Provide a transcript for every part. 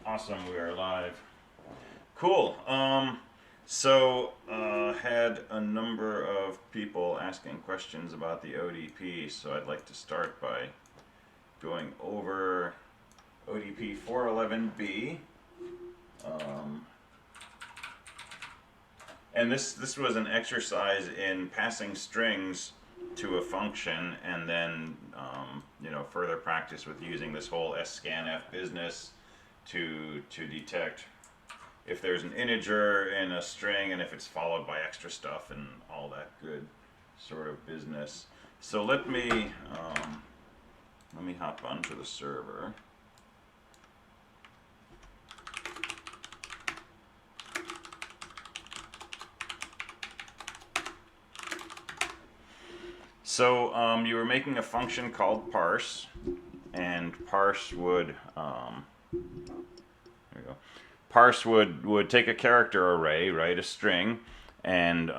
Awesome, we are live. Cool. Had a number of people asking questions about the ODP, so I'd like to start by going over ODP 411B. And this was an exercise in passing strings to a function, and then further practice with using this whole scanf business to detect if there's an integer in a string and if it's followed by extra stuff and all that good sort of business. So let me hop onto the server. So you were making a function called parse, and parse would there we go. Parse would take a character array, right, a string, and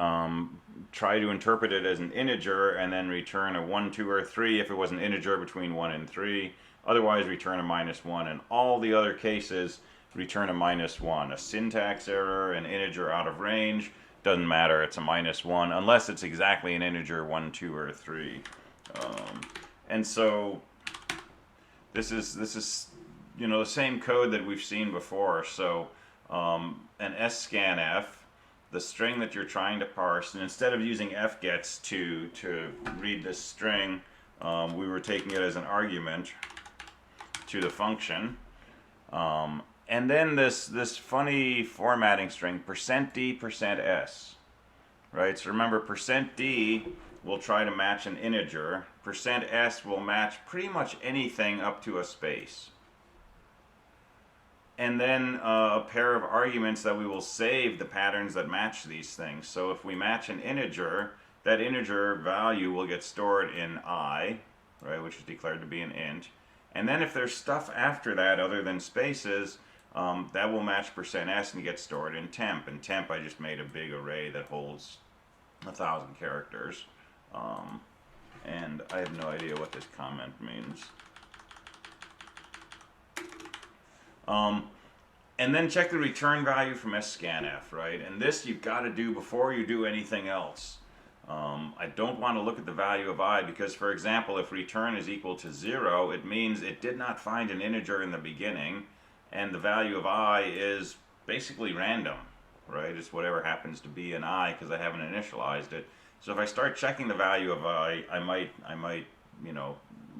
try to interpret it as an integer, and then return a 1, 2, or 3 if it was an integer between 1 and 3. Otherwise, return a -1. And all the other cases, return a -1. A syntax error, an integer out of range, doesn't matter, it's a -1, unless it's exactly an integer 1, 2, or 3. And so this is the same code that we've seen before. So an scanf, the string that you're trying to parse, and instead of using fgets to read this string, we were taking it as an argument to the function. And then this funny formatting string, %d, %s, right? So remember, %d will try to match an integer, %s will match pretty much anything up to a space. And then a pair of arguments that we will save the patterns that match these things. So if we match an integer, that integer value will get stored in I, right, which is declared to be an int. And then if there's stuff after that other than spaces, that will match %s and get stored in temp. And temp, I just made a big array that holds 1,000 characters. And I have no idea what this comment means. And then check the return value from scanf, right? And this you've got to do before you do anything else. I don't want to look at the value of I because, for example, if return is equal to 0, it means it did not find an integer in the beginning, and the value of I is basically random, right? It's whatever happens to be an I because I haven't initialized it. So if I start checking the value of I might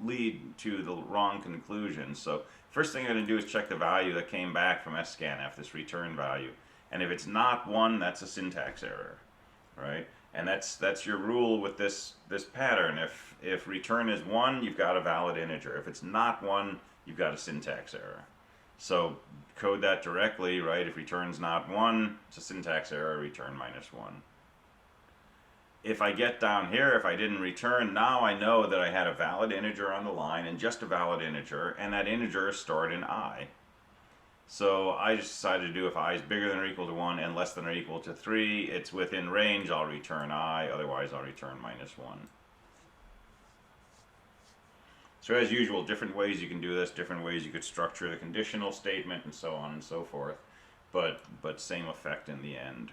lead to the wrong conclusion. So first thing I'm going to do is check the value that came back from scanf, this return value. And if it's not 1, that's a syntax error, right? And that's your rule with this pattern. If return is 1, you've got a valid integer. If it's not 1, you've got a syntax error. So code that directly, right? If return's not 1, it's a syntax error, return -1. If I get down here, if I didn't return, now I know that I had a valid integer on the line, and just a valid integer, and that integer is stored in I. So I just decided to do if I is bigger than or equal to 1 and less than or equal to 3, it's within range, I'll return I, otherwise I'll return -1. So as usual, different ways you can do this, different ways you could structure the conditional statement, and so on and so forth, but same effect in the end.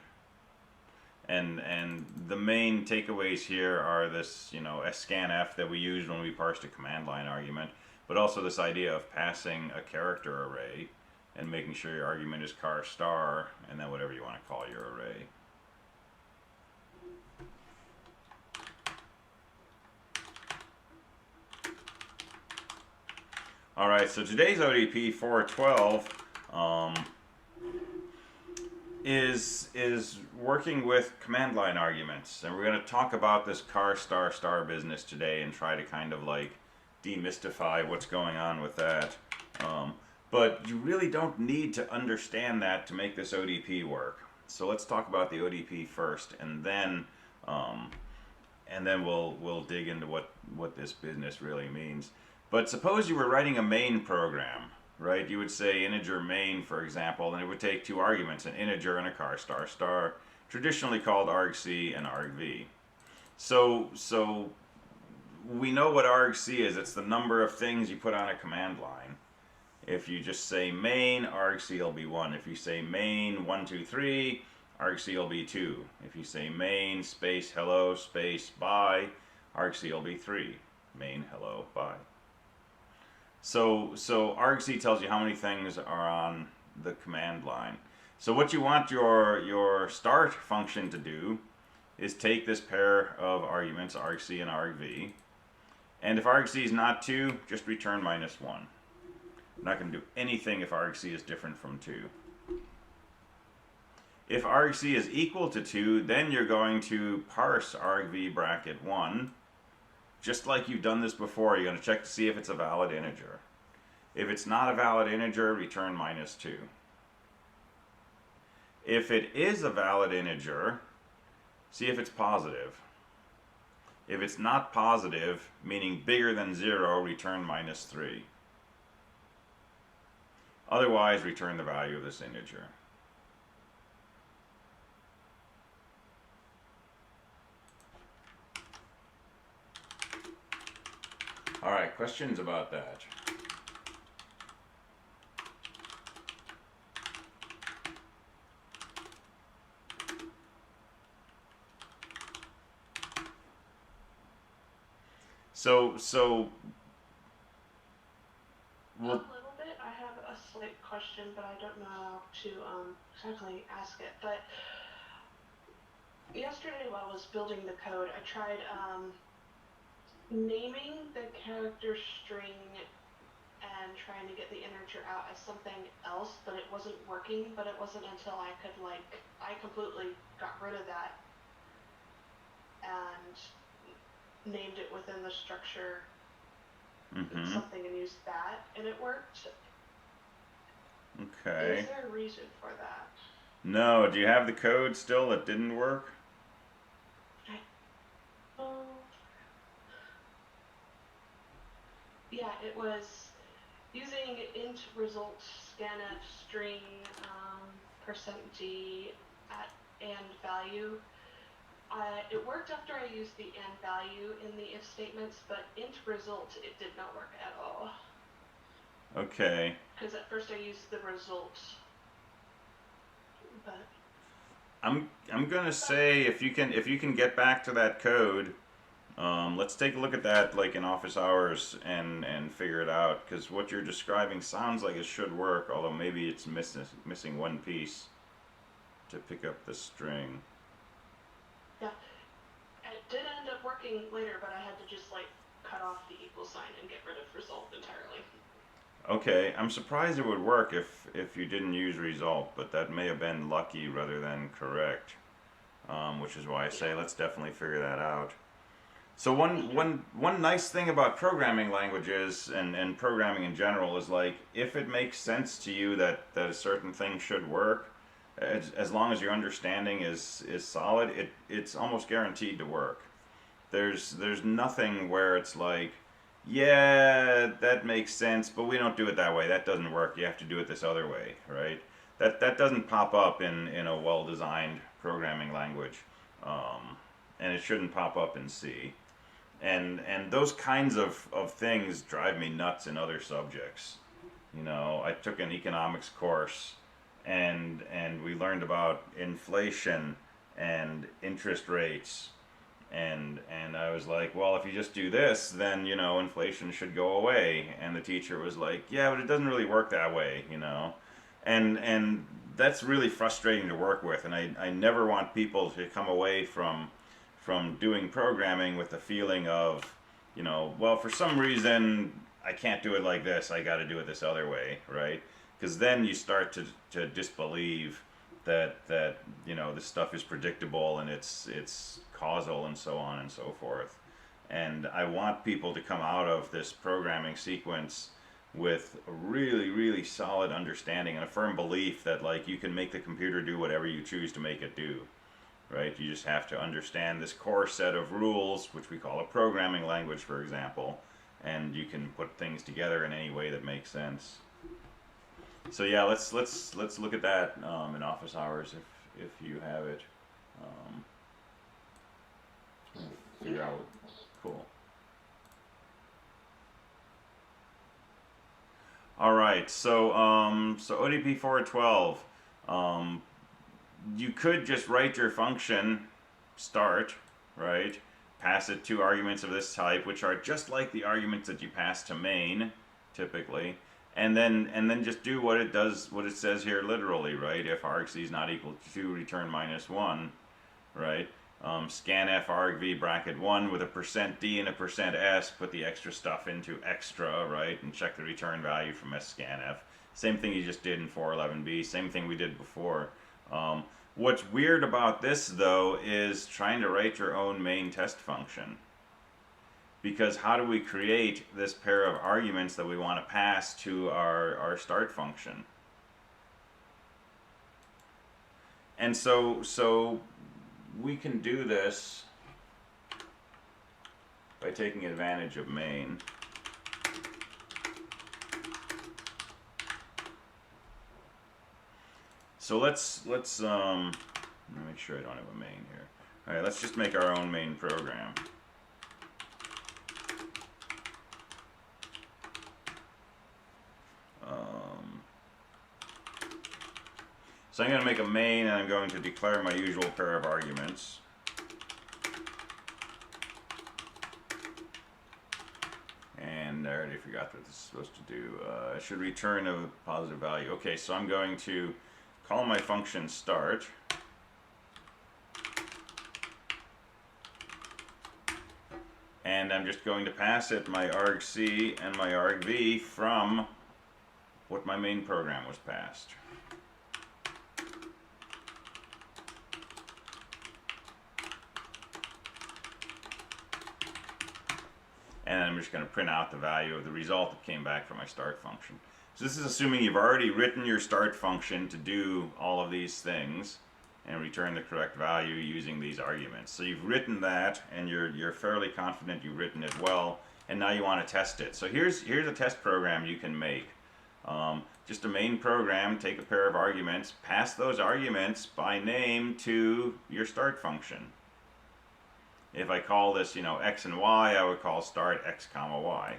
And the main takeaways here are this, scanf that we used when we parsed a command line argument, but also this idea of passing a character array and making sure your argument is char star, and then whatever you want to call your array. Alright, so today's ODP 412 is working with command line arguments, and we're going to talk about this char star star business today and try to kind of like demystify what's going on with that. But you really don't need to understand that to make this ODP work. So let's talk about the ODP first, and then we'll dig into what this business really means. But suppose you were writing a main program, right? You would say integer main, for example, and it would take 2 arguments, an integer and a char star star, traditionally called argc and argv. So we know what argc is. It's the number of things you put on a command line. If you just say main, argc will be 1. If you say main 1, 2, 3, argc will be 2. If you say main space hello space bye, argc will be 3. Main hello bye. So argc tells you how many things are on the command line. So what you want your start function to do is take this pair of arguments, argc and argv, and if argc is not 2, just return -1. I'm not going to do anything if argc is different from 2. If argc is equal to 2, then you're going to parse argv bracket 1. Just like you've done this before, you're going to check to see if it's a valid integer. If it's not a valid integer, return -2. If it is a valid integer, see if it's positive. If it's not positive, meaning bigger than 0, return -3. Otherwise, return the value of this integer. All right, questions about that? So a little bit. I have a slight question, but I don't know how to exactly ask it. But yesterday while I was building the code, I tried naming the character string and trying to get the integer out as something else, but it wasn't working. But it wasn't until I could I completely got rid of that and named it within the structure something and used that, and it worked. Okay. Is there a reason for that? No, do you have the code still that didn't work? Yeah, it was using int result scanf string %d at and value. It worked after I used the and value in the if statements, but int result, it did not work at all. Okay. Because at first I used the result, but I'm gonna say if you can get back to that code, let's take a look at that like in office hours and figure it out, because what you're describing sounds like it should work, although maybe it's missing one piece to pick up the string. yeah, it did end up working later, but I had to just cut off the equal sign and get rid of result entirely. Okay, I'm surprised it would work if you didn't use result, but that may have been lucky rather than correct, which is why I say let's definitely figure that out. So one nice thing about programming languages and programming in general is like if it makes sense to you that a certain thing should work, as long as your understanding is solid, it's almost guaranteed to work. There's nothing where it's like, yeah, that makes sense, but we don't do it that way. That doesn't work. You have to do it this other way, right? That doesn't pop up in a well-designed programming language, and it shouldn't pop up in C. And those kinds of things drive me nuts in other subjects. You know, I took an economics course, and we learned about inflation and interest rates, and I was like, well, if you just do this, then you know inflation should go away. And the teacher was like, yeah, but it doesn't really work that way, you know, and that's really frustrating to work with. And I never want people to come away from doing programming with the feeling of, you know, well, for some reason I can't do it like this. I got to do it this other way, right? Because then you start to disbelieve that you know this stuff is predictable and it's causal and so on and so forth. And I want people to come out of this programming sequence with a really solid understanding and a firm belief that like you can make the computer do whatever you choose to make it do, right? You just have to understand this core set of rules, which we call a programming language, for example, and you can put things together in any way that makes sense. So yeah, let's look at that in office hours if you have it. Figure out. Cool. All right, so ODP 412, you could just write your function start, right? Pass it two arguments of this type, which are just like the arguments that you pass to main, typically, and then just do what it does, what it says here literally, right? If argc is not equal to 2, return -1, right? Scanf argv bracket 1 with a %d and a %s, put the extra stuff into extra, right? And check the return value from scanf. Same thing you just did in 411b, same thing we did before. What's weird about this, though, is trying to write your own main test function. Because how do we create this pair of arguments that we want to pass to our start function? And so we can do this by taking advantage of main. So let's let me make sure I don't have a main here. All right, let's just make our own main program. So I'm going to make a main, and I'm going to declare my usual pair of arguments. And I already forgot what this is supposed to do. It should return a positive value. Okay, so I'm going to call my function start. And I'm just going to pass it my argc and my argv from what my main program was passed. And I'm just going to print out the value of the result that came back from my start function. So this is assuming you've already written your start function to do all of these things and return the correct value using these arguments. So you've written that, and you're fairly confident you've written it well, and now you want to test it. So here's a test program you can make. Just a main program, take a pair of arguments, pass those arguments by name to your start function. If I call this, x and y, I would call start x comma y.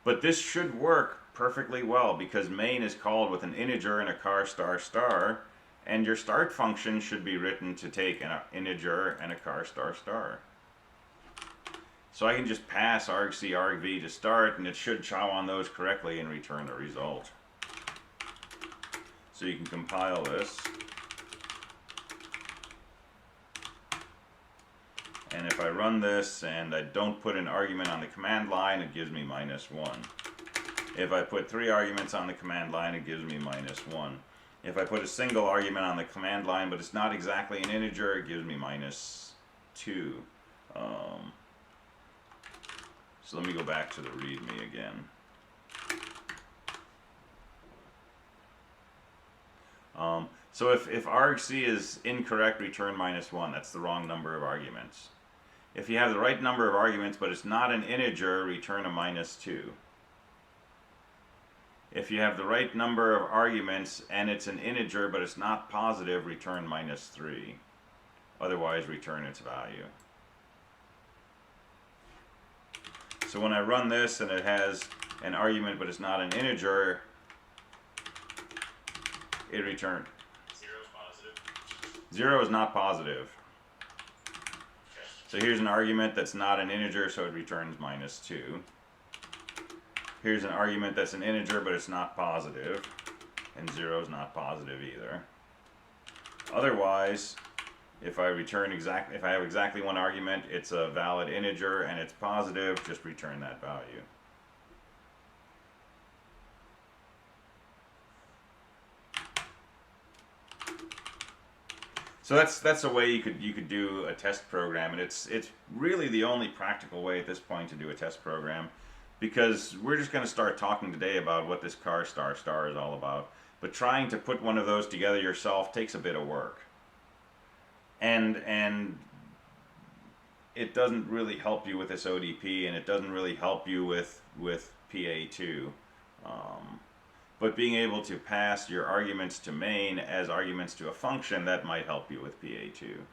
But this should work perfectly well because main is called with an integer and a char star star, and your start function should be written to take an integer and a char star star. So I can just pass argc argv to start, and it should chow on those correctly and return a result. So you can compile this. And if I run this and I don't put an argument on the command line, it gives me -1. If I put 3 arguments on the command line, it gives me -1. If I put a single argument on the command line, but it's not exactly an integer, it gives me -2. So let me go back to the README again. So if argc is incorrect, return -1. That's the wrong number of arguments. If you have the right number of arguments, but it's not an integer, return a -2. If you have the right number of arguments and it's an integer, but it's not positive, return -3. Otherwise, return its value. So when I run this and it has an argument, but it's not an integer, it returns. 0 is positive. 0 is not positive. So here's an argument that's not an integer, so it returns -2. Here's an argument that's an integer, but it's not positive, and 0 is not positive either. Otherwise, if I have exactly one argument, it's a valid integer and it's positive, just return that value. So that's a way you could do a test program, and it's really the only practical way at this point to do a test program, because we're just going to start talking today about what this char star star is all about. But trying to put one of those together yourself takes a bit of work, and it doesn't really help you with this ODP, and it doesn't really help you with PA2. But being able to pass your arguments to main as arguments to a function, that might help you with PA2.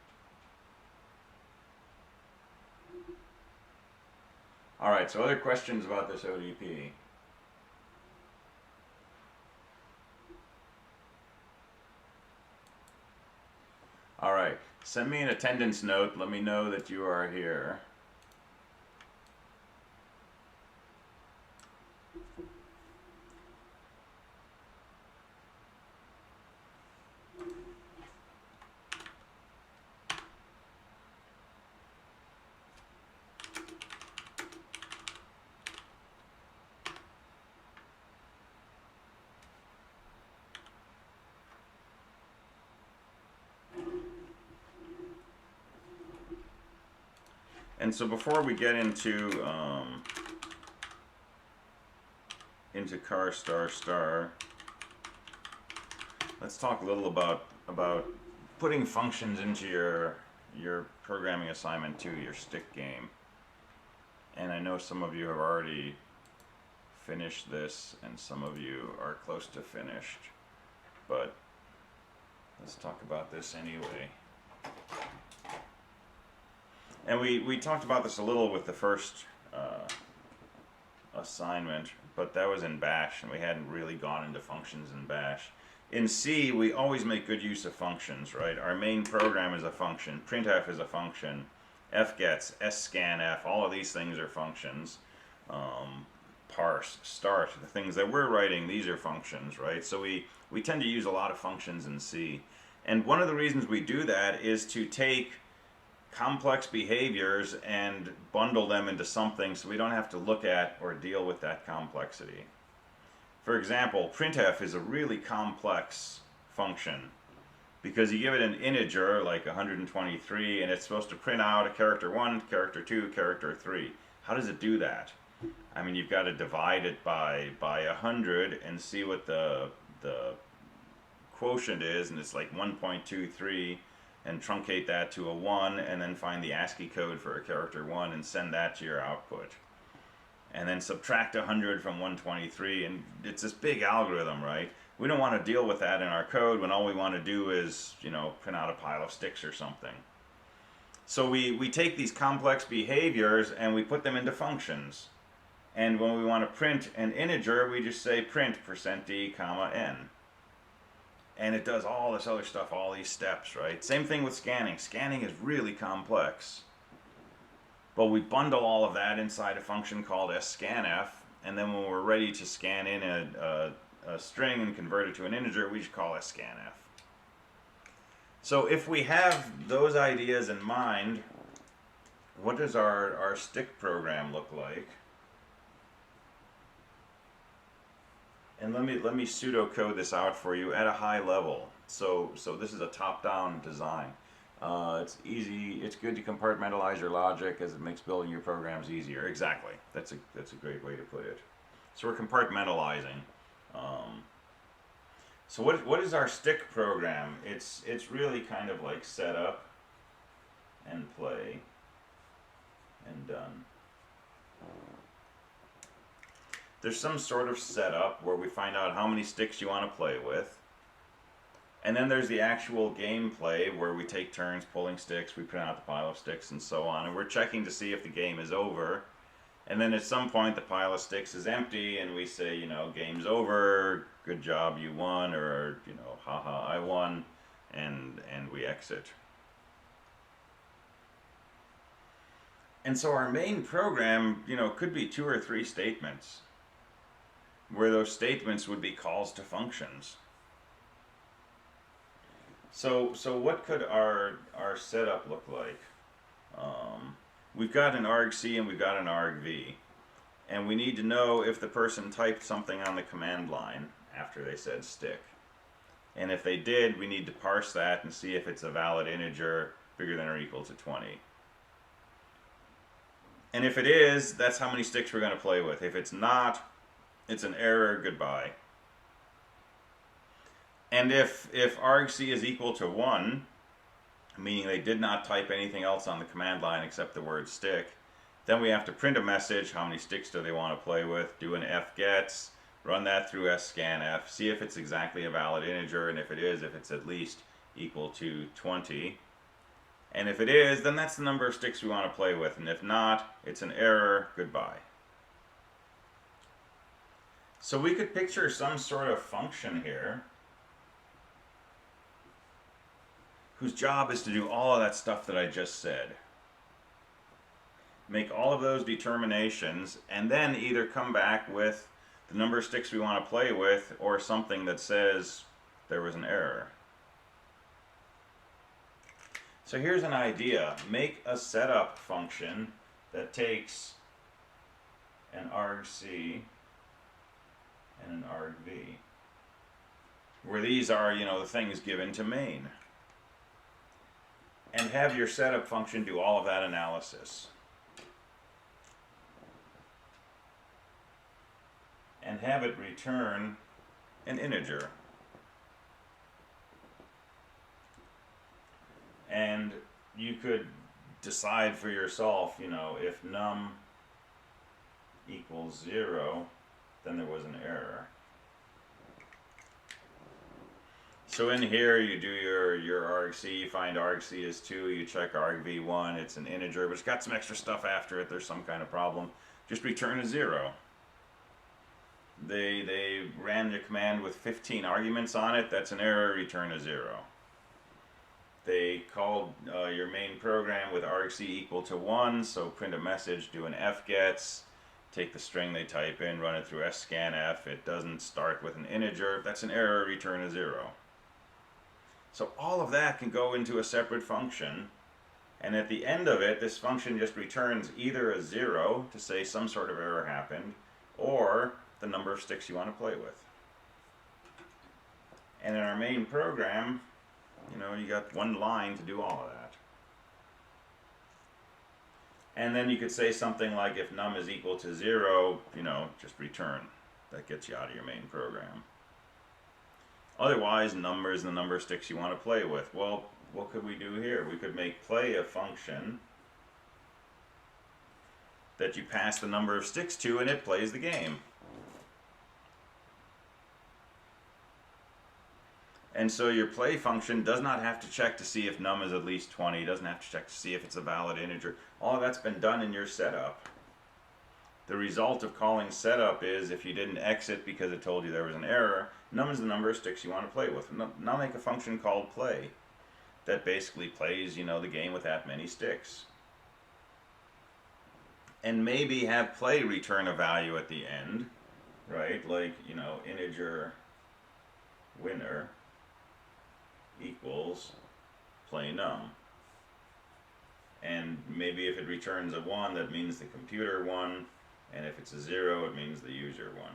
Alright, so other questions about this ODP? All right. Send me an attendance note. Let me know that you are here. And so before we get into char star star, let's talk a little about putting functions into your programming assignment to your stick game. And I know some of you have already finished this, and some of you are close to finished, but let's talk about this anyway. And we talked about this a little with the first assignment, but that was in Bash, and we hadn't really gone into functions in Bash. In C, we always make good use of functions, right? Our main program is a function, printf is a function, fgets, scanf, all of these things are functions. Parse, start, the things that we're writing, these are functions, right? So we tend to use a lot of functions in C. And one of the reasons we do that is to take complex behaviors and bundle them into something so we don't have to look at or deal with that complexity. For example, printf is a really complex function because you give it an integer like 123 and it's supposed to print out a character 1, character 2, character 3. How does it do that? I mean, you've got to divide it by 100 and see what the quotient is, and it's like 1.23, and truncate that to a 1, and then find the ASCII code for a character 1 and send that to your output. And then subtract 100 from 123, and it's this big algorithm, right? We don't want to deal with that in our code when all we want to do is, you know, print out a pile of sticks or something. So we take these complex behaviors and we put them into functions. And when we want to print an integer, we just say print %d, n. And it does all this other stuff, all these steps, right? Same thing with scanning. Scanning is really complex. But we bundle all of that inside a function called scanf, and then when we're ready to scan in a string and convert it to an integer, we just call scanf. So if we have those ideas in mind, what does our stick program look like? And let me pseudocode this out for you at a high level. So this is a top-down design. It's easy. It's good to compartmentalize your logic as it makes building your programs easier. Exactly. That's a great way to put it. So we're compartmentalizing. So what is our stick program? It's really kind of like setup and play and done. There's some sort of setup where we find out how many sticks you want to play with. And then there's the actual gameplay where we take turns pulling sticks, we print out the pile of sticks and so on, and we're checking to see if the game is over. And then at some point the pile of sticks is empty and we say, you know, game's over, good job, you won, or, you know, haha, I won, and we exit. And so our main program, you know, could be 2 or 3 statements, where those statements would be calls to functions. So what could our setup look like? We've got an argc and we've got an argv, and we need to know if the person typed something on the command line after they said stick. And if they did, we need to parse that and see if it's a valid integer bigger than or equal to 20. And if it is, that's how many sticks we're going to play with. If it's not, it's an error, goodbye. And if argc is equal to 1, meaning they did not type anything else on the command line except the word stick, then we have to print a message, how many sticks do they want to play with, do an fgets, run that through scanf, see if it's exactly a valid integer, and if it is, if it's at least equal to 20. And if it is, then that's the number of sticks we want to play with, and if not, it's an error, goodbye. So we could picture some sort of function here whose job is to do all of that stuff that I just said. Make all of those determinations, and then either come back with the number of sticks we want to play with, or something that says there was an error. So here's an idea. Make a setup function that takes an argc and an argv, where these are, the things given to main. And have your setup function do all of that analysis. And have it return an integer. And you could decide for yourself, if num equals 0, then there was an error. So in here you do your argc, you find argc is 2, you check argv1, it's an integer, but it's got some extra stuff after it, there's some kind of problem. Just return a 0. They ran the command with 15 arguments on it, that's an error, return a 0. They called your main program with argc equal to 1, so print a message, do an fgets, take the string they type in, run it through scanf, it doesn't start with an integer, that's an error, return a 0. So all of that can go into a separate function, and at the end of it, this function just returns either a 0 to say some sort of error happened, or the number of sticks you want to play with. And in our main program, you got one line to do all of that. And then you could say something like, if num is equal to 0, just return. That gets you out of your main program. Otherwise, number is the number of sticks you want to play with. Well, what could we do here? We could make play a function that you pass the number of sticks to, and it plays the game. And so your play function does not have to check to see if num is at least 20, doesn't have to check to see if it's a valid integer. All of that's been done in your setup. The result of calling setup is, if you didn't exit because it told you there was an error, num is the number of sticks you want to play with. Now make a function called play that basically plays, the game with that many sticks. And maybe have play return a value at the end, right? Like, integer winner equals play num. And maybe if it returns a 1, that means the computer won, and if it's a 0, it means the user won.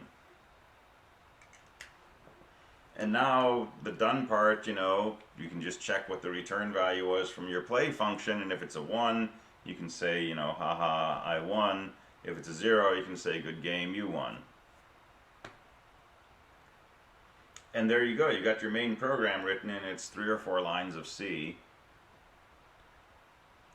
And now the done part, you can just check what the return value was from your play function, and if it's a 1, you can say, haha, I won. If it's a 0, you can say, good game, you won. And there you go, you got your main program written in its 3 or 4 lines of C.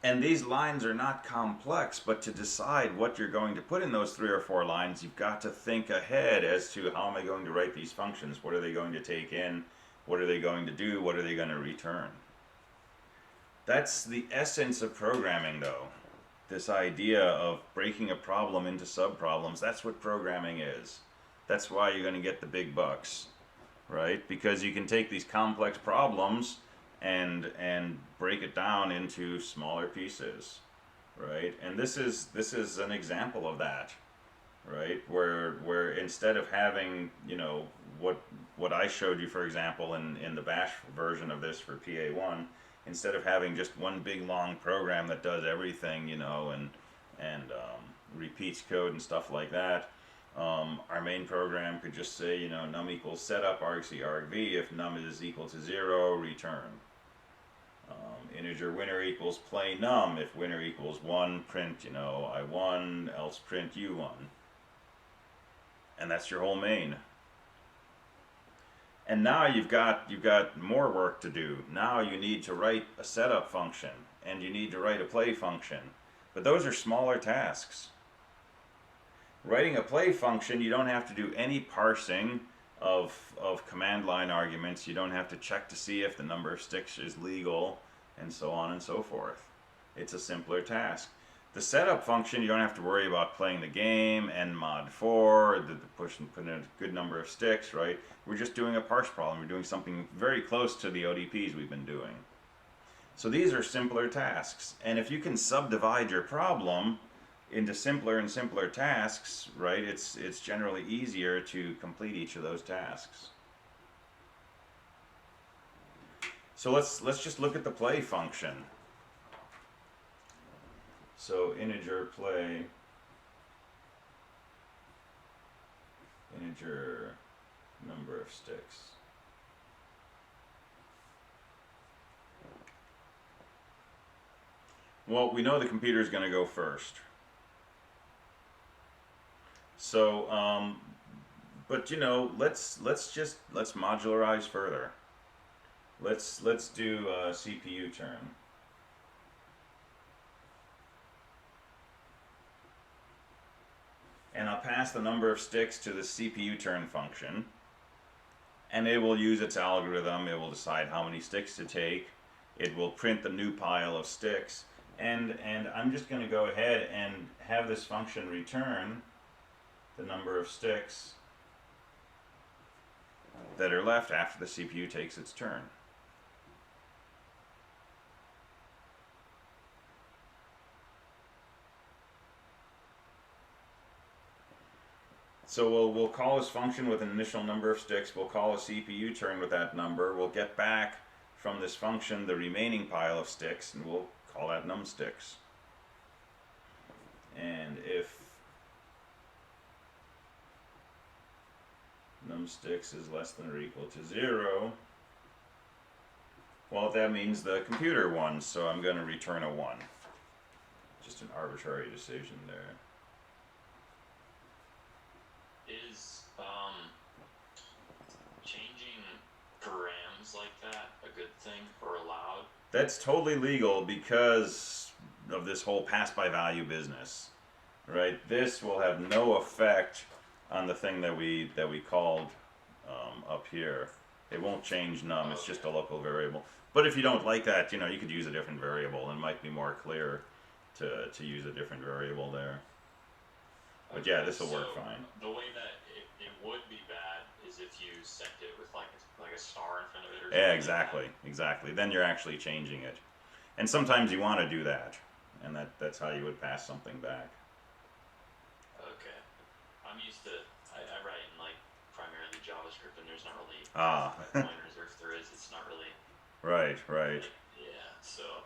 And these lines are not complex, but to decide what you're going to put in those 3 or 4 lines, you've got to think ahead as to, how am I going to write these functions? What are they going to take in? What are they going to do? What are they going to return? That's the essence of programming, though. This idea of breaking a problem into subproblems, that's what programming is. That's why you're going to get the big bucks, right? Because you can take these complex problems and break it down into smaller pieces, right? And this is an example of that, right? Where instead of having, what I showed you, for example, in the bash version of this for PA1, instead of having just one big long program that does everything, and repeats code and stuff like that, our main program could just say, num equals setup argc argv. If num is equal to 0, return. Integer winner equals play num. If winner equals 1, print, I won, else print you won. And that's your whole main. And now you've got more work to do. Now you need to write a setup function, and you need to write a play function. But those are smaller tasks. Writing a play function, you don't have to do any parsing of command line arguments. You don't have to check to see if the number of sticks is legal, and so on and so forth. It's a simpler task. The setup function, you don't have to worry about playing the game, and mod 4, the push and put in a good number of sticks, right? We're just doing a parse problem. We're doing something very close to the ODPs we've been doing. So these are simpler tasks. And if you can subdivide your problem into simpler and simpler tasks, right, it's generally easier to complete each of those tasks. So let's just look at the play function. So integer play, integer number of sticks. Well, we know the computer is going to go first. So, but you know, let's modularize further. Let's do a CPU turn. And I'll pass the number of sticks to the CPU turn function, and it will use its algorithm. It will decide how many sticks to take. It will print the new pile of sticks, and I'm just going to go ahead and have this function return the number of sticks that are left after the CPU takes its turn. So we'll call this function with an initial number of sticks. We'll call a CPU turn with that number. We'll get back from this function the remaining pile of sticks, and we'll call that numsticks. And if numsticks is less than or equal to 0, well, that means the computer won, so I'm going to return a 1. Just an arbitrary decision there. Is changing params like that a good thing or allowed? That's totally legal because of this whole pass by value business, right? This will have no effect on the thing that we called up here. It won't change num. It's just a local variable. But if you don't like that, you know, you could use a different variable, and it might be more clear to use a different variable there. But yeah, this will work fine. The way that it would be bad is if you set it with like a star in front of it or something. Yeah, exactly. Then you're actually changing it. And sometimes you want to do that, and that's how you would pass something back. Okay. I'm used to, I write in like primarily JavaScript, and there's not really pointers, or if there is, it's not really. Right. Yeah, so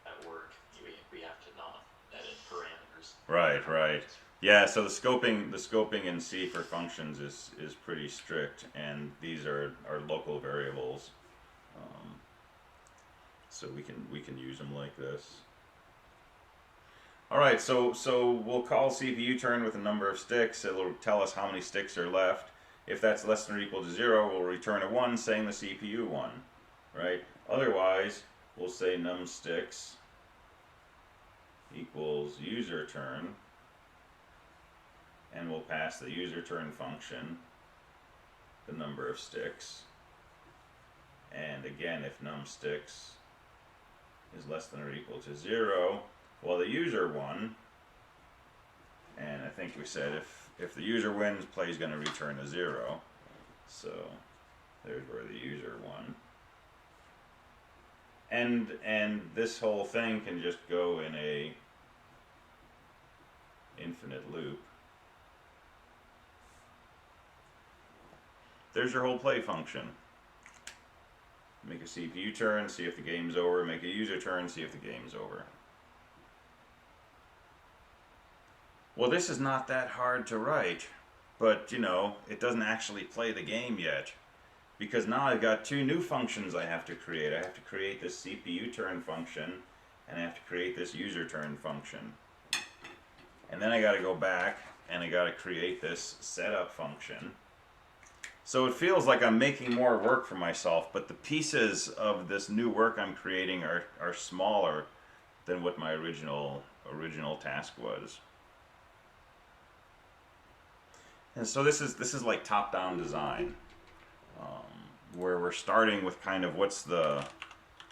at work, we have to not edit parameters. Right. Yeah, so the scoping in C for functions is pretty strict, and these are local variables, so we can use them like this. All right, so we'll call CPU turn with a number of sticks. It'll tell us how many sticks are left. If that's less than or equal to 0, we'll return a 1, saying the CPU won, right? Otherwise, we'll say numsticks equals user turn, and we'll pass the user turn function the number of sticks. And again, if numsticks is less than or equal to 0, well, the user won. And I think we said if the user wins, play is going to return a 0. So there's where the user won. And this whole thing can just go in a infinite loop. There's your whole play function. Make a CPU turn, see if the game's over. Make a user turn, see if the game's over. Well, this is not that hard to write, but you know, it doesn't actually play the game yet, because now I've got two new functions I have to create. I have to create this CPU turn function, and I have to create this user turn function. And then I got to go back and I got to create this setup function. So it feels like I'm making more work for myself, but the pieces of this new work I'm creating are smaller than what my original task was. And so this is like top-down design, where we're starting with kind of what's the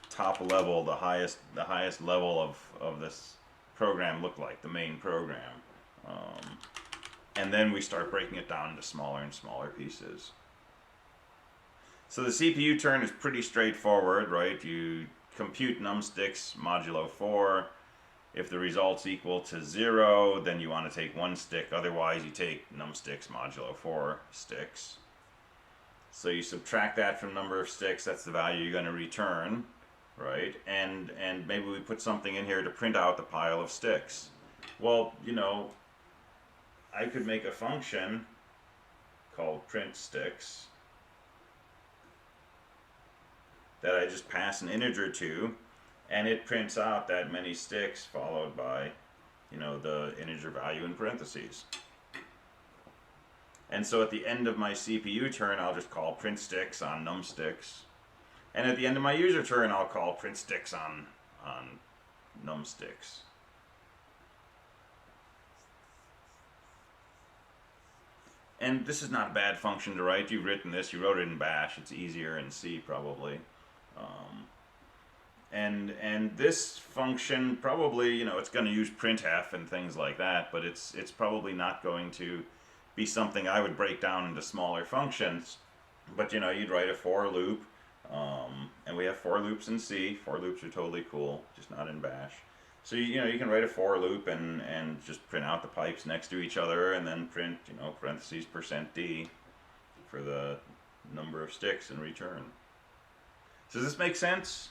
top level, the highest level of this program look like, the main program, and then we start breaking it down into smaller and smaller pieces. So the CPU turn is pretty straightforward, right? You compute numsticks modulo 4. If the result's equal to 0, then you want to take 1 stick. Otherwise, you take numsticks modulo 4 sticks. So you subtract that from number of sticks. That's the value you're going to return, right? And maybe we put something in here to print out the pile of sticks. Well, you know, I could make a function called print sticks that I just pass an integer to, and it prints out that many sticks followed by, you know, the integer value in parentheses. And so at the end of my CPU turn, I'll just call print sticks on numsticks. And at the end of my user turn, I'll call print sticks on numsticks. And this is not a bad function to write. You've written this, you wrote it in Bash. It's easier in C probably. And this function probably, you know, it's going to use printf and things like that, but it's probably not going to be something I would break down into smaller functions. But you know, you'd write a for loop, and we have for loops in C. For loops are totally cool, just not in Bash. So you know, you can write a for loop and just print out the pipes next to each other, and then print, you know, parentheses %d for the number of sticks in return. Does this make sense?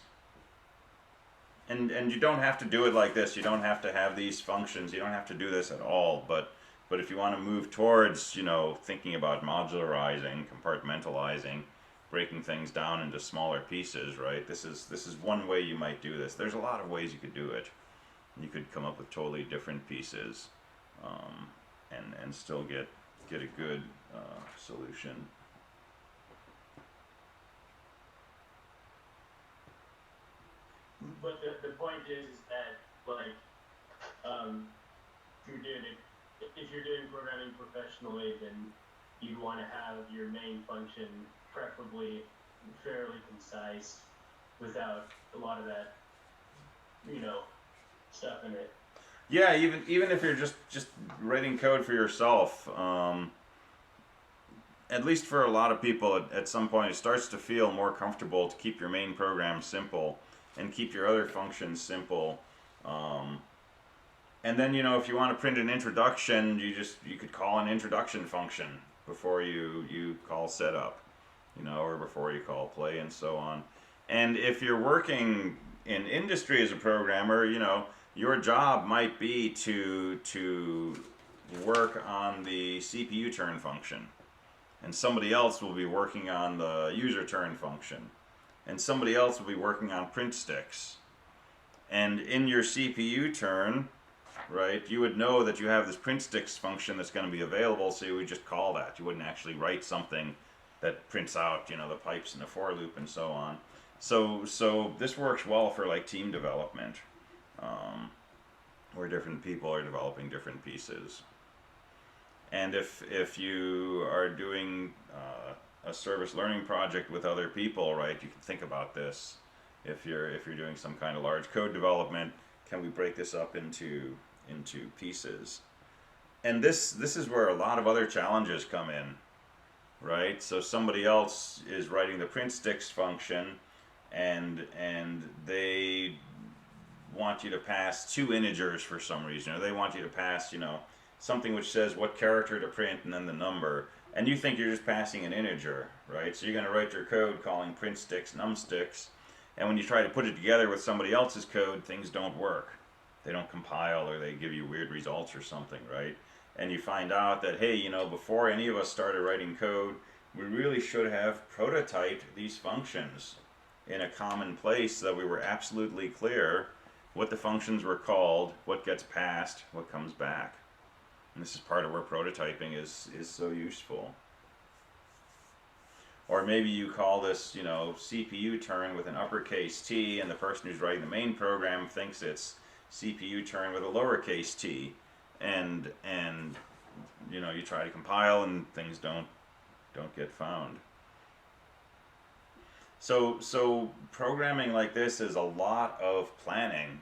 And you don't have to do it like this. You don't have to have these functions. You don't have to do this at all. But if you want to move towards, you know, thinking about modularizing, compartmentalizing, breaking things down into smaller pieces, right? This is one way you might do this. There's a lot of ways you could do it. You could come up with totally different pieces, and still get a good solution. But the point is that, like, if you're doing programming professionally, then you'd want to have your main function preferably fairly concise, without a lot of that, you know, stuff in it. Yeah, even if you're just writing code for yourself, at least for a lot of people, at some point it starts to feel more comfortable to keep your main program simple and keep your other functions simple. And then, you know, if you want to print an introduction, you could call an introduction function before you call setup, you know, or before you call play and so on. And if you're working in industry as a programmer, you know, your job might be to work on the CPU turn function, and somebody else will be working on the user turn function, and somebody else will be working on print sticks. And in your CPU turn, right, you would know that you have this print sticks function that's going to be available, so you would just call that. You wouldn't actually write something that prints out, you know, the pipes in the for loop and so on. So this works well for like team development, where different people are developing different pieces. And if you are doing a service learning project with other people, right, you can think about this. If you're doing some kind of large code development, can we break this up into pieces? And this is where a lot of other challenges come in, right? So somebody else is writing the print sticks function, and they want you to pass 2 integers for some reason, or they want you to pass, you know, something which says what character to print and then the number, and you think you're just passing an integer, right? So you're going to write your code calling print sticks numsticks, and when you try to put it together with somebody else's code, things don't work. They don't compile, or they give you weird results or something, right? And you find out that, hey, you know, before any of us started writing code, we really should have prototyped these functions in a common place so that we were absolutely clear what the functions were called, what gets passed, what comes back. And this is part of where prototyping is so useful. Or maybe you call this, you know, CPU turn with an uppercase T, and the person who's writing the main program thinks it's CPU turn with a lowercase t, and you know, you try to compile and things don't get found. So programming like this is a lot of planning,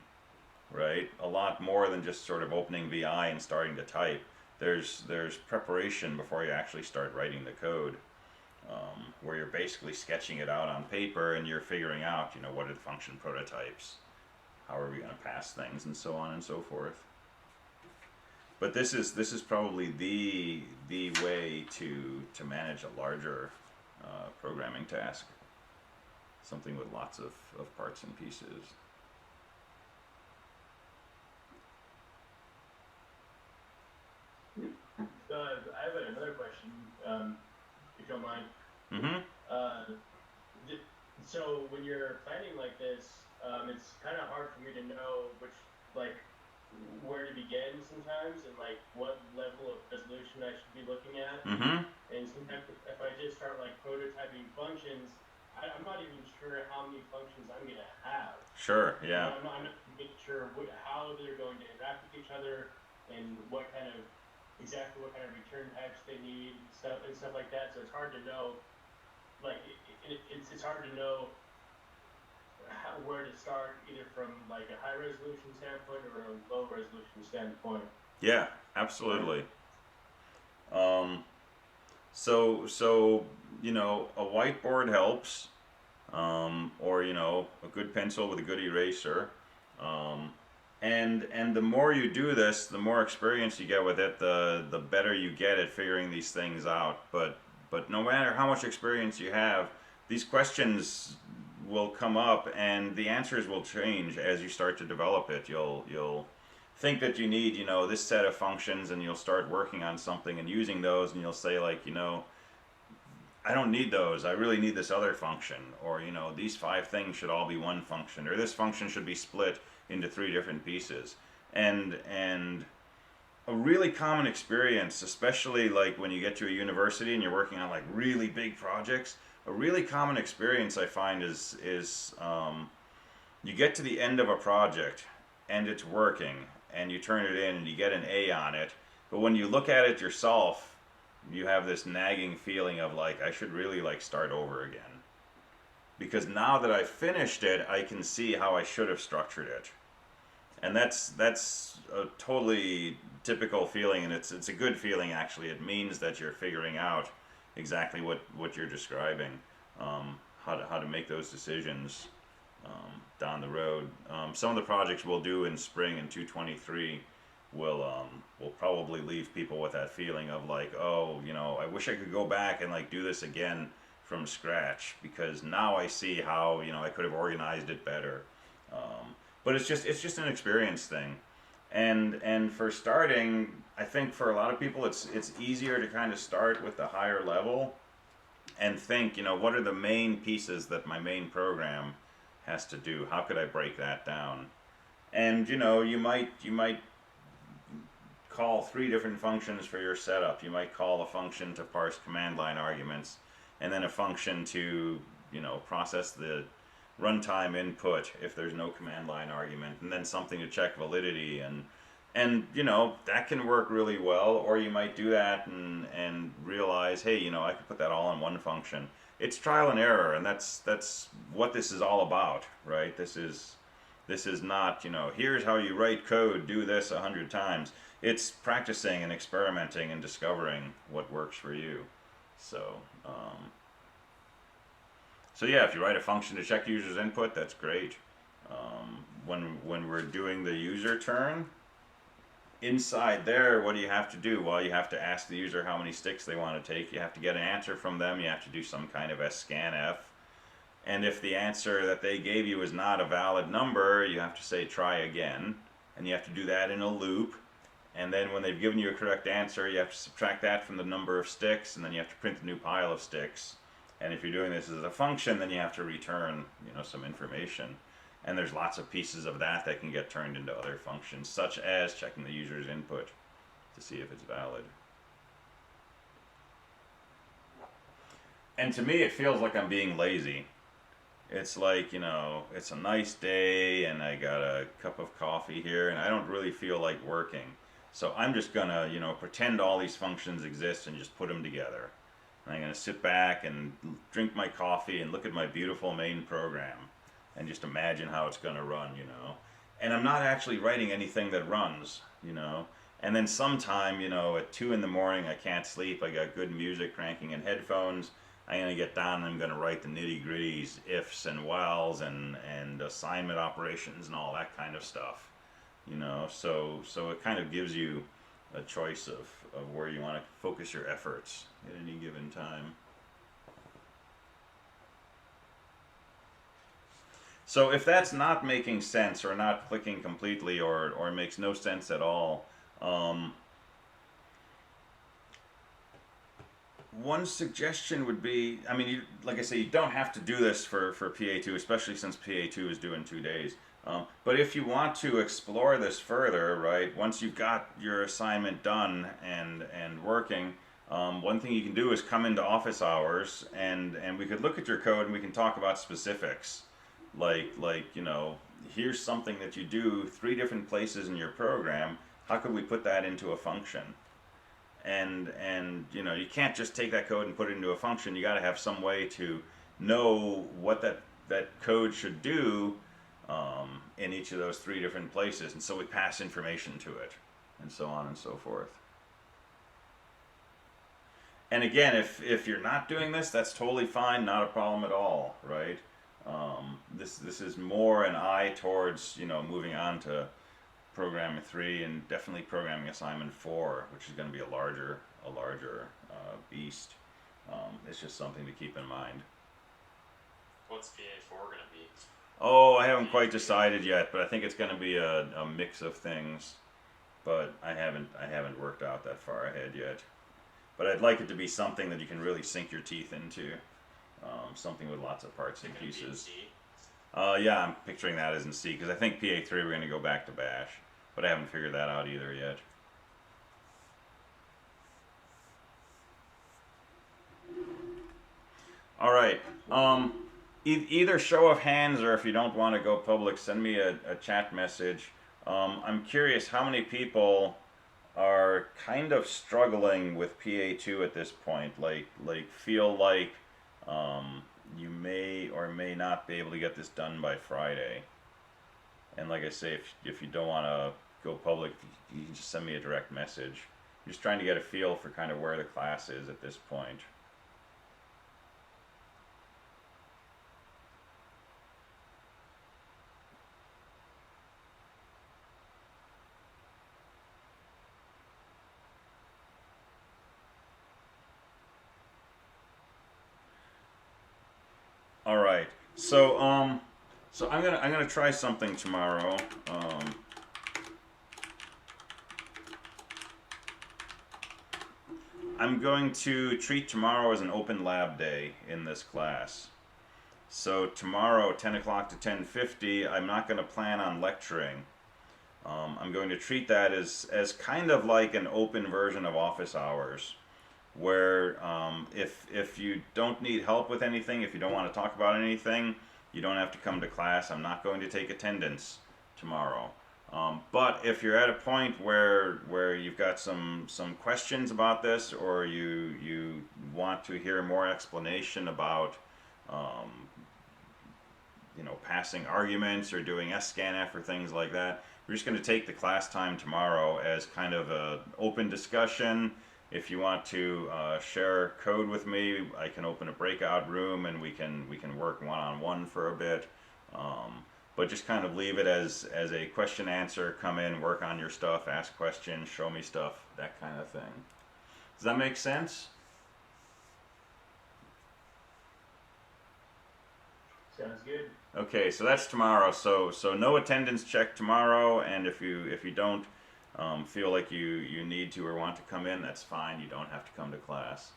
right? A lot more than just sort of opening VI and starting to type. There's preparation before you actually start writing the code. where you're basically sketching it out on paper and you're figuring out, what are the function prototypes, how are we going to pass things, and so on and so forth. But this is probably the way to manage a larger programming task, something with lots of parts and pieces. I have another question, if you don't mind. Mm-hmm. So when you're planning like this, it's kind of hard for me to know where to begin sometimes, and what level of resolution I should be looking at. Mm-hmm. And sometimes if I just start prototyping functions, I'm not even sure how many functions I'm going to have. Sure, yeah. I'm not sure how they're going to interact with each other, and exactly what kind of return types they need, stuff like that. So it's hard to know. It's hard to know where to start, either from a high resolution standpoint or a low resolution standpoint. Yeah, absolutely. So a whiteboard helps, or a good pencil with a good eraser, and the more you do this, the more experience you get with it, the better you get at figuring these things out. But no matter how much experience you have, these questions will come up and the answers will change as you start to develop it. You'll think that you need, this set of functions, and you'll start working on something and using those, and you'll say I don't need those. I really need this other function, or these 5 things should all be one function, or this function should be split into 3 different pieces. And a really common experience, especially when you get to a university and you're working on really big projects, a really common experience I find is you get to the end of a project and it's working, and you turn it in and you get an A on it, but when you look at it yourself, you have this nagging feeling of I should really start over again, because now that I've finished it, I can see how I should have structured it. And that's a totally typical feeling, and it's a good feeling actually. It means that you're figuring out exactly what you're describing, how to make those decisions down the road. Some of the projects we'll do in spring in 223 will probably leave people with that feeling of I wish I could go back and do this again from scratch, because now I see how I could have organized it better. But it's just an experience thing, and for starting, I think for a lot of people it's easier to kind of start with the higher level and think, what are the main pieces that my main program has to do? How could I break that down? And you might call 3 different functions for your setup. You might call a function to parse command line arguments, and then a function to process the runtime input if there's no command line argument, and then something to check validity, and that can work really well. Or you might do that and realize, hey, I could put that all in one function. It's trial and error, and that's what this is all about, right? This is not, here's how you write code, do this 100 times. It's practicing and experimenting and discovering what works for you. So yeah, if you write a function to check user's input, that's great. When we're doing the user turn, inside there, what do you have to do? Well, you have to ask the user how many sticks they want to take. You have to get an answer from them. You have to do some kind of scanf. And if the answer that they gave you is not a valid number, you have to say try again. And you have to do that in a loop. And then when they've given you a correct answer, you have to subtract that from the number of sticks, and then you have to print a new pile of sticks. And if you're doing this as a function, then you have to return, some information. And there's lots of pieces of that can get turned into other functions, such as checking the user's input to see if it's valid. And to me, it feels like I'm being lazy. It's it's a nice day, and I got a cup of coffee here, and I don't really feel like working. So I'm just gonna, pretend all these functions exist and just put them together. And I'm gonna sit back and drink my coffee and look at my beautiful main program and just imagine how it's gonna run, And I'm not actually writing anything that runs, And then sometime, at 2 in the morning, I can't sleep. I got good music cranking in headphones. I'm going to get down and I'm going to write the nitty gritties, ifs and whiles and assignment operations and all that kind of stuff. So it kind of gives you a choice of where you want to focus your efforts at any given time. So if that's not making sense or not clicking completely or makes no sense at all, one suggestion would be, I mean, like I say, you don't have to do this for PA2, especially since PA2 is due in 2 days. But if you want to explore this further, right, once you've got your assignment done and working, one thing you can do is come into office hours and we could look at your code and we can talk about specifics. Like here's something that you do 3 different places in your program. How could we put that into a function? And you can't just take that code and put it into a function. You got to have some way to know what that code should do in each of those 3 different places, and so we pass information to it, and so on and so forth. And again, if you're not doing this, that's totally fine, not a problem at all, right? This is more an eye towards moving on to programming 3 and definitely programming assignment 4, which is going to be a larger beast. It's just something to keep in mind. What's PA4 going to be? Oh, I haven't quite decided yet, but I think it's going to be a mix of things. But I haven't worked out that far ahead yet. But I'd like it to be something that you can really sink your teeth into. Something with lots of parts and pieces. Yeah, I'm picturing that as in C, because I think PA3 we're going to go back to Bash. But I haven't figured that out either yet. All right. Either show of hands, or if you don't want to go public, send me a chat message. I'm curious how many people are kind of struggling with PA2 at this point. Like feel like you may or may not be able to get this done by Friday. And like I say, if you don't want to go public, you can just send me a direct message. I'm just trying to get a feel for kind of where the class is at this point. All right. So I'm gonna try something tomorrow. I'm going to treat tomorrow as an open lab day in this class. So tomorrow, 10 o'clock to 10:50, I'm not going to plan on lecturing. I'm going to treat that as kind of like an open version of office hours, where if you don't need help with anything, if you don't want to talk about anything, you don't have to come to class. I'm not going to take attendance tomorrow. But if you're at a point where you've got some questions about this, or you want to hear more explanation about passing arguments or doing scanf or things like that, we're just going to take the class time tomorrow as kind of an open discussion. If you want to share code with me, I can open a breakout room and we can work one-on-one for a bit. But just kind of leave it as a question answer. Come in, work on your stuff, ask questions, show me stuff, that kind of thing. Does that make sense? Sounds good. Okay, so that's tomorrow. So no attendance check tomorrow, and if you don't feel like you need to or want to come in, that's fine. You don't have to come to class.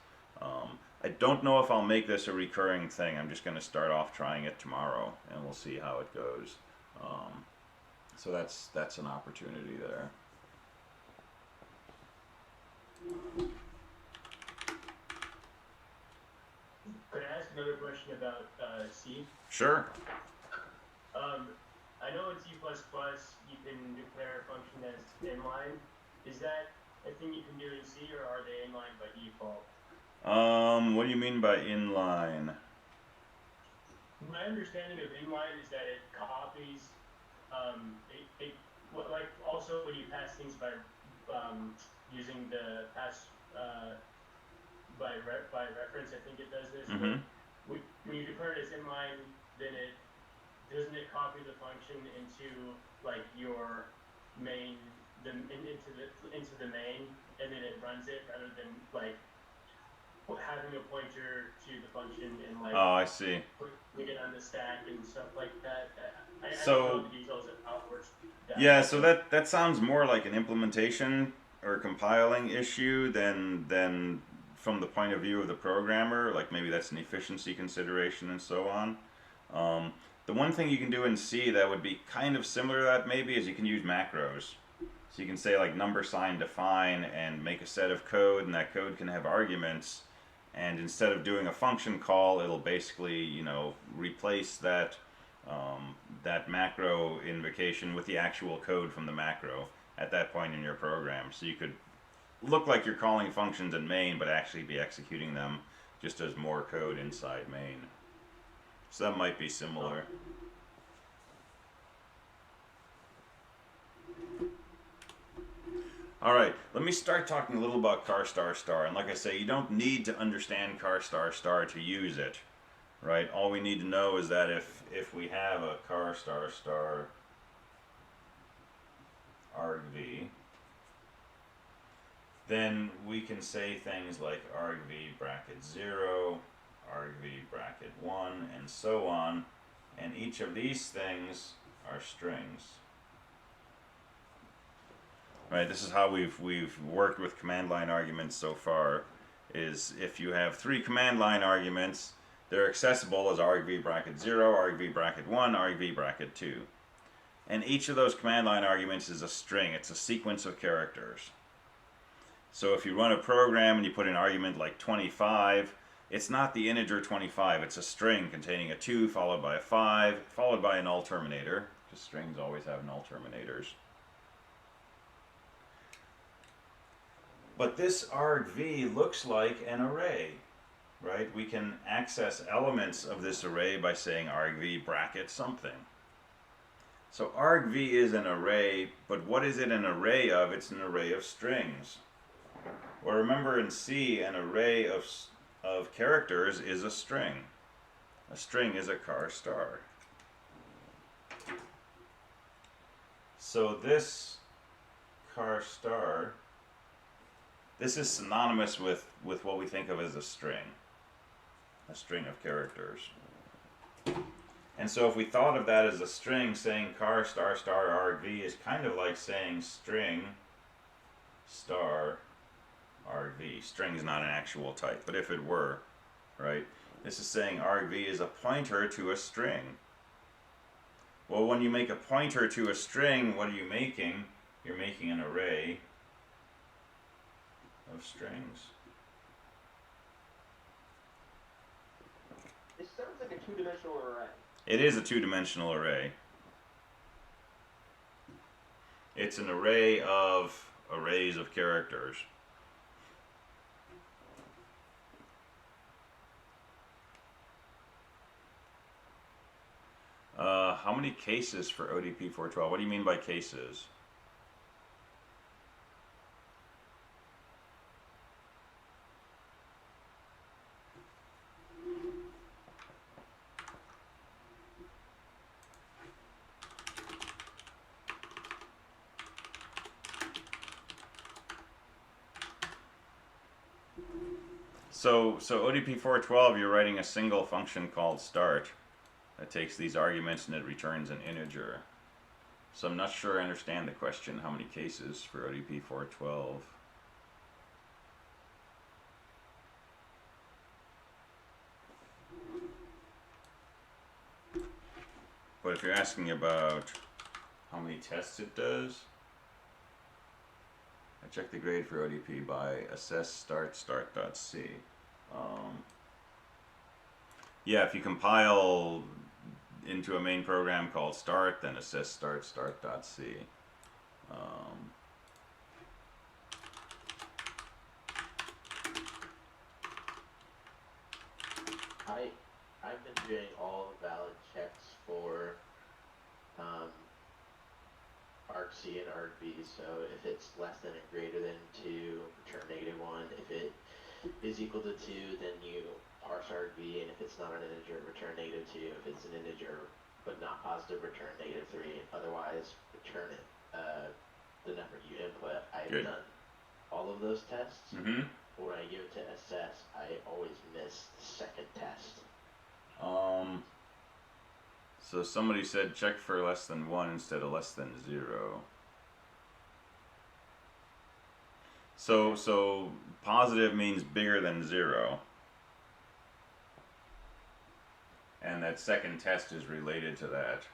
I don't know if I'll make this a recurring thing. I'm just going to start off trying it tomorrow, and we'll see how it goes. So that's an opportunity there. Could I ask another question about C? Sure. I know in C++ you can declare a function as inline. Is that a thing you can do in C, or are they inline by default? What do you mean by inline? My understanding of inline is that it copies, like also when you pass things by using the pass by reference, I think it does this. Mm-hmm. When you declare it as inline, then doesn't it copy the function into like your main into the main, and then it runs it rather than like having a pointer to the function and like Oh, I see. putting it on the stack and stuff like that. I don't know So the details of how it works. yeah, so that sounds more like an implementation or compiling issue than from the point of view of the programmer. Like maybe that's an efficiency consideration and so on. The one thing you can do in C that would be kind of similar to that maybe is you can use macros. So you can say like number sign define and make a set of code, and that code can have arguments. And instead of doing a function call, it'll basically replace that macro invocation with the actual code from the macro at that point in your program. So you could look like you're calling functions in main, but actually be executing them just as more code inside main. So that might be similar. All right, let me start talking a little about char star star. And like I say, you don't need to understand char star star to use it, right? All we need to know is that if we have a char star star argv, then we can say things like argv bracket 0, argv bracket 1, and so on. And each of these things are strings. Right, this is how we've worked with command line arguments so far, is if you have 3 command line arguments, they're accessible as argv bracket 0, argv bracket 1, argv bracket 2. And each of those command line arguments is a string. It's a sequence of characters. So if you run a program and you put an argument like 25, it's not the integer 25. It's a string containing a 2 followed by a 5 followed by a null terminator, because strings always have null terminators. But this argv looks like an array, right? We can access elements of this array by saying argv bracket something. So argv is an array, but what is it an array of? It's an array of strings. Well, remember in C, an array of characters is a string. A string is a char star. So this char star, this is synonymous with what we think of as a string of characters. And so if we thought of that as a string, saying char star star argv is kind of like saying string star argv. String is not an actual type, but if it were, right? This is saying argv is a pointer to a string. Well, when you make a pointer to a string, what are you making? You're making an array of strings. It sounds like a two-dimensional array. It is a two-dimensional array. It's an array of arrays of characters. How many cases for ODP 412? What do you mean by cases? So ODP 412, you're writing a single function called start that takes these arguments and it returns an integer. So I'm not sure I understand the question, how many cases for ODP 412? But if you're asking about how many tests it does, I check the grade for ODP by assess start.c. Yeah, if you compile into a main program called start, then assess start.c. I've been doing all the valid checks for argc and argv. So if it's less than or greater than 2, return -1. If it is equal to 2, then you parse argv, and if it's not an integer, return -2. If it's an integer but not positive, return -3. Otherwise, return it the number you input. I've Good. done all of those tests. Mm-hmm. When I give it to assess, I always miss the second test. So somebody said check for less than 1 instead of less than 0. So positive means bigger than 0. And that second test is related to that.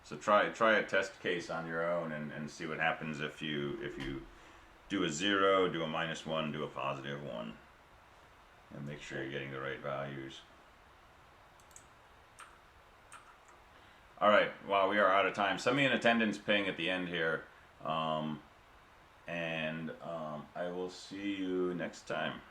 So try a test case on your own and see what happens if you do a 0, do a -1, do a +1. And make sure you're getting the right values. Alright, well, we are out of time. Send me an attendance ping at the end here. I will see you next time.